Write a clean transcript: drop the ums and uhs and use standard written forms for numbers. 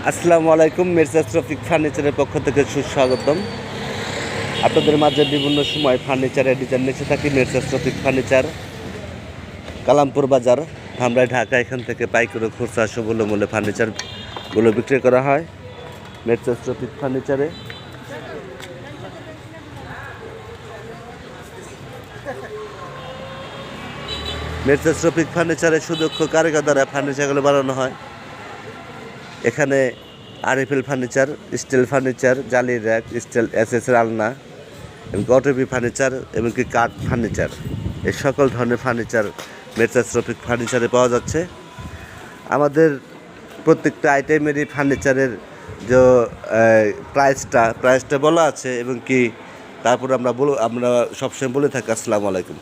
আসসালামু আলাইকুম। মির্জাস রফিক ফার্নিচারের পক্ষ থেকে সুস্বাগতম। আপনাদের মাঝে বিভিন্ন সময় ফার্নিচারের ডিজাইন নিয়ে থাকি। মির্জাস রফিক ফার্নিচার, কালামপুর বাজার, ধামরাই, ঢাকা। এখান থেকে পাইকারি খুচরা সুলভ মূল্যে ফার্নিচারগুলো বিক্রি করা হয় মির্জাস রফিক ফার্নিচারে। মির্জাস রফিক ফার্নিচারে সুদক্ষ কারিগর দ্বারা ফার্নিচারগুলো বানানো হয়। এখানে আরএফএল ফার্নিচার, স্টিল ফার্নিচার, জালির র্যাক, স্টিল এসএসের আলনা, এবং অটোবি ফার্নিচার, এমনকি কাঠ ফার্নিচার, এই সকল ধরনের ফার্নিচার মির্জাস রফিক ফার্নিচারে পাওয়া যাচ্ছে। আমাদের প্রত্যেকটা আইটেমেরই ফার্নিচারের যে প্রাইসটা বলা আছে, এবং কি তারপর আমরা সবসময় বলে থাকি আসসালামু আলাইকুম।